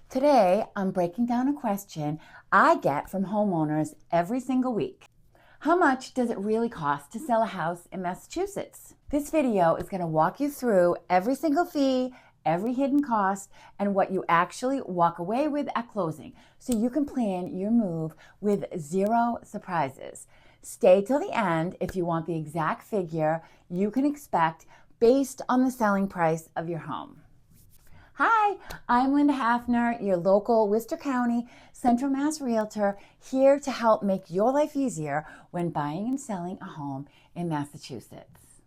Today, I'm breaking down a question I get from homeowners every single week. How much does it really cost to sell a house in Massachusetts? This video is going to walk you through every single fee, every hidden cost, and what you actually walk away with at closing, so you can plan your move with zero surprises. Stay till the end if you want the exact figure you can expect based on the selling price of your home. Hi, I'm Lynda Hafner, your local Worcester County Central Mass Realtor, here to help make your life easier when buying and selling a home in Massachusetts.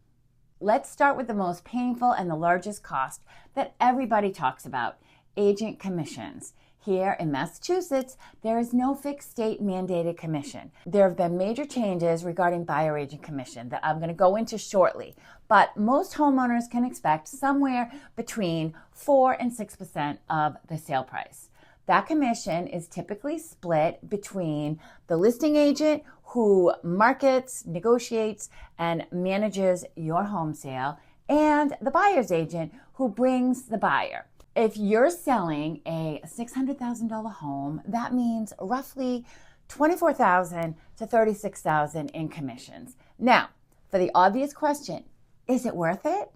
Let's start with the most painful and the largest cost that everybody talks about: agent commissions. Here in Massachusetts, there is no fixed state mandated commission. There have been major changes regarding buyer agent commission that I'm going to go into shortly, but most homeowners can expect somewhere between 4 and 6% of the sale price. That commission is typically split between the listing agent who markets, negotiates, and manages your home sale, and the buyer's agent who brings the buyer. If you're selling a $600,000 home, that means roughly $24,000 to $36,000 in commissions. Now, for the obvious question, is it worth it?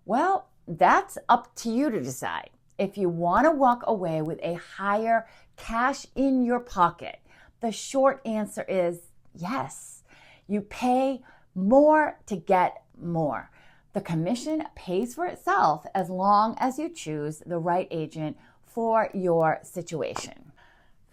Well, that's up to you to decide. If you want to walk away with a higher cash in your pocket, the short answer is yes. You pay more to get more. The commission pays for itself as long as you choose the right agent for your situation.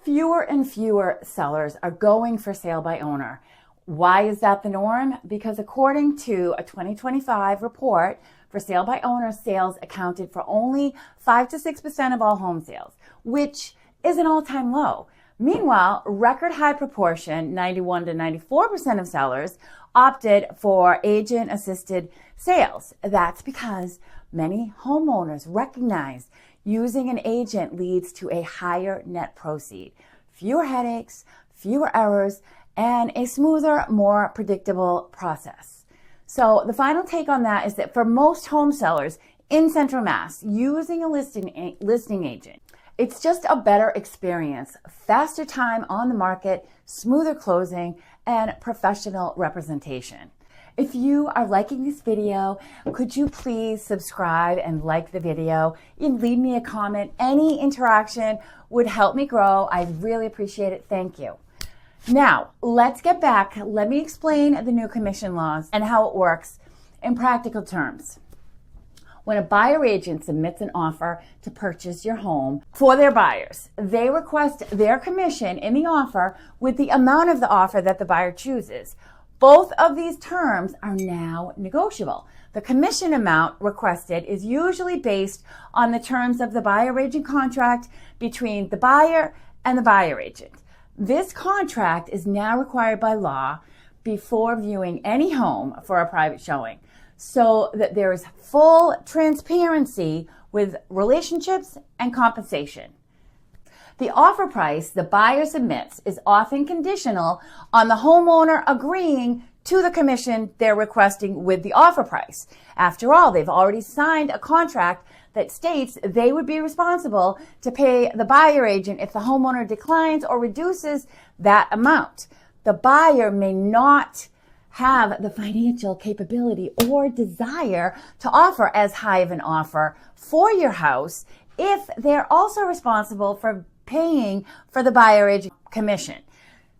Fewer and fewer sellers are going for sale by owner. Why is that the norm? Because according to a 2025 report, for sale by owner, sales accounted for only 5 to 6% of all home sales, which is an all-time low. Meanwhile, record high proportion, 91 to 94% of sellers, opted for agent-assisted sales. That's because many homeowners recognize using an agent leads to a higher net proceed, fewer headaches, fewer errors, and a smoother, more predictable process. So the final take on that is that for most home sellers in Central Mass, using a listing agent, it's just a better experience, faster time on the market, smoother closing, and professional representation. If you are liking this video, could you please subscribe and like the video? You can leave me a comment. Any interaction would help me grow. I'd really appreciate it. Thank you. Now, let's get back. Let me explain the new commission laws and how it works in practical terms. When a buyer agent submits an offer to purchase your home for their buyers, they request their commission in the offer with the amount of the offer that the buyer chooses. Both of these terms are now negotiable. The commission amount requested is usually based on the terms of the buyer agent contract between the buyer and the buyer agent. This contract is now required by law before viewing any home for a private showing, so that there is full transparency with relationships and compensation. The offer price the buyer submits is often conditional on the homeowner agreeing to the commission they're requesting with the offer price. After all, they've already signed a contract that states they would be responsible to pay the buyer agent if the homeowner declines or reduces that amount. The buyer may not have the financial capability or desire to offer as high of an offer for your house if they're also responsible for paying for the buyer agent commission.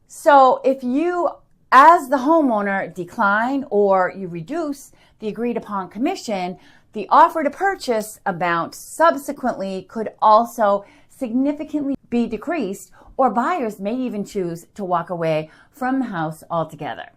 So if you, as the homeowner, decline or you reduce the agreed upon commission, the offer to purchase amount subsequently could also significantly be decreased, or buyers may even choose to walk away from the house altogether.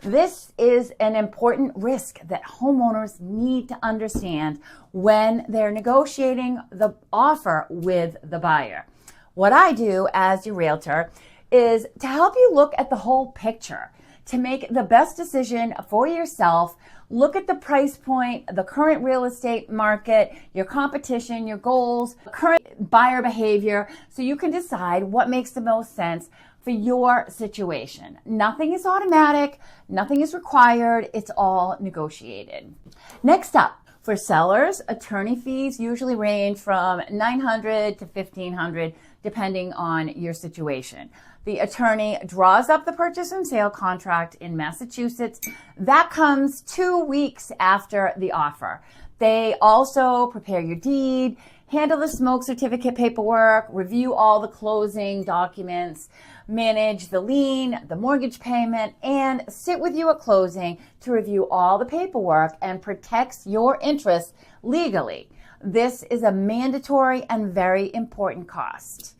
This is an important risk that homeowners need to understand when they're negotiating the offer with the buyer. What I do as your realtor is to help you look at the whole picture, to make the best decision for yourself. Look at the price point, the current real estate market, your competition, your goals, current buyer behavior, so you can decide what makes the most sense for your situation. Nothing is automatic, nothing is required, it's all negotiated. Next up, For sellers, attorney fees usually range from $900 to $1,500 depending on your situation. The attorney draws up the purchase and sale contract in Massachusetts. That comes 2 weeks after the offer. They also prepare your deed, handle the smoke certificate paperwork, review all the closing documents, manage the lien, the mortgage payment, and sit with you at closing to review all the paperwork and protects your interests legally. This is a mandatory and very important cost.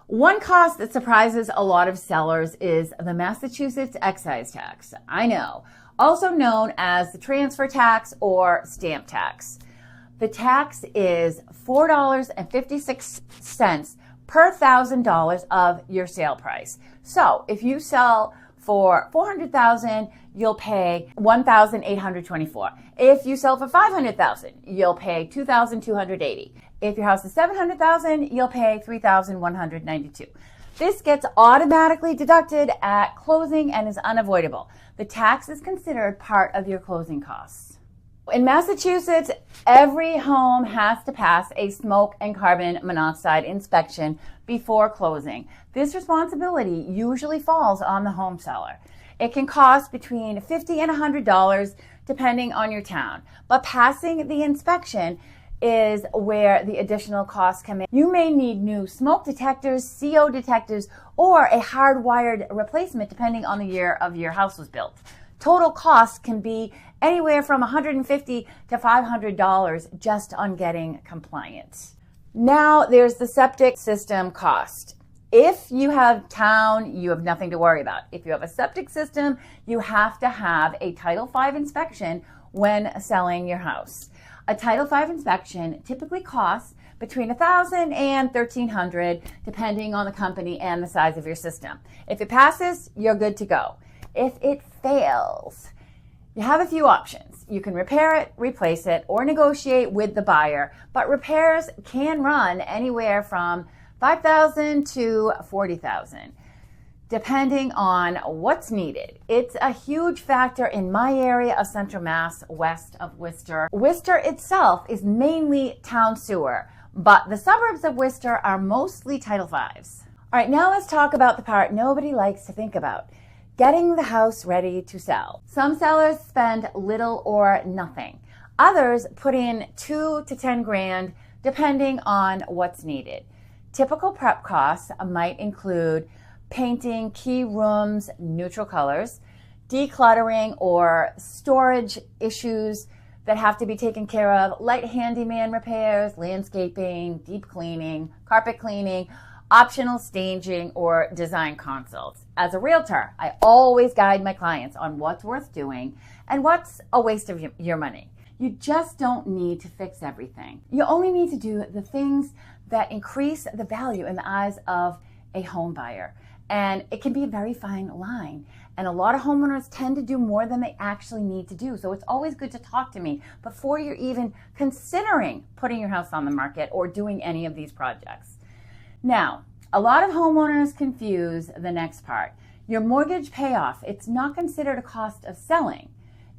One cost that surprises a lot of sellers is the Massachusetts excise tax. I know, also known as the transfer tax or stamp tax. The tax is $4.56 per $1,000 of your sale price. So if you sell for $400,000, you'll pay $1,824. If you sell for $500,000, you'll pay $2,280. If your house is $700,000, you'll pay $3,192. This gets automatically deducted at closing and is unavoidable. The tax is considered part of your closing costs. In Massachusetts, every home has to pass a smoke and carbon monoxide inspection before closing. This responsibility usually falls on the home seller. It can cost between $50 and $100 depending on your town, but passing the inspection is where the additional costs come in. You may need new smoke detectors, CO detectors, or a hardwired replacement depending on the year of your house was built. Total costs can be anywhere from $150 to $500 just on getting compliant. Now there's the septic system cost. If you have town, you have nothing to worry about. If you have a septic system, you have to have a Title V inspection when selling your house. A Title V inspection typically costs between $1,000 and $1,300 depending on the company and the size of your system. If it passes, you're good to go. If it fails, you have a few options. You can repair it, replace it, or negotiate with the buyer, but repairs can run anywhere from $5,000 to $40,000, depending on what's needed. It's a huge factor in my area of Central Mass, west of Worcester. Worcester itself is mainly town sewer, but the suburbs of Worcester are mostly Title V's. All right, now let's talk about the part nobody likes to think about. Getting the house ready to sell. Some sellers spend little or nothing. Others put in $2 to $10 grand depending on what's needed. Typical prep costs might include painting key rooms neutral colors, decluttering or storage issues that have to be taken care of, light handyman repairs, landscaping, deep cleaning, carpet cleaning, optional staging, or design consults. As a realtor, I always guide my clients on what's worth doing and what's a waste of your money. You just don't need to fix everything. You only need to do the things that increase the value in the eyes of a home buyer. And it can be a very fine line. And a lot of homeowners tend to do more than they actually need to do. So it's always good to talk to me before you're even considering putting your house on the market or doing any of these projects. Now, a lot of homeowners confuse the next part. Your mortgage payoff, it's not considered a cost of selling.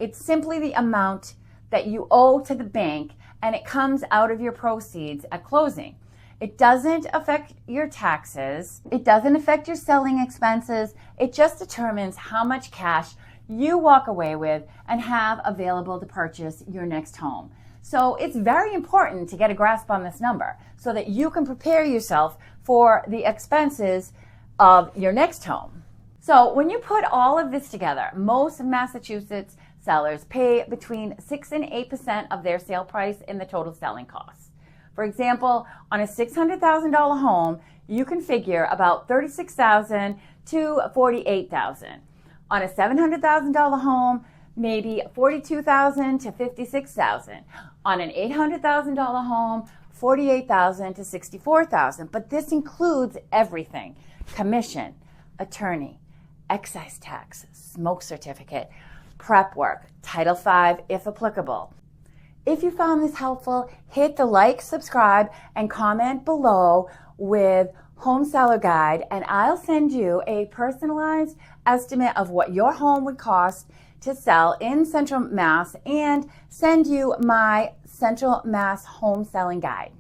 It's simply the amount that you owe to the bank, and it comes out of your proceeds at closing. It doesn't affect your taxes. It doesn't affect your selling expenses. It just determines how much cash you walk away with and have available to purchase your next home. So it's very important to get a grasp on this number so that you can prepare yourself for the expenses of your next home. So when you put all of this together, most Massachusetts sellers pay between 6 and 8% of their sale price in the total selling costs. For example, on a $600,000 home, you can figure about $36,000 to $48,000. On a $700,000 home, maybe $42,000 to $56,000. On an $800,000 home, $48,000 to $64,000. But this includes everything: commission, attorney, excise tax, smoke certificate, prep work, Title V if applicable. If you found this helpful, hit the like, subscribe, and comment below with Home Seller Guide, and I'll send you a personalized estimate of what your home would cost to sell in Central Mass and send you my Central Mass home selling guide.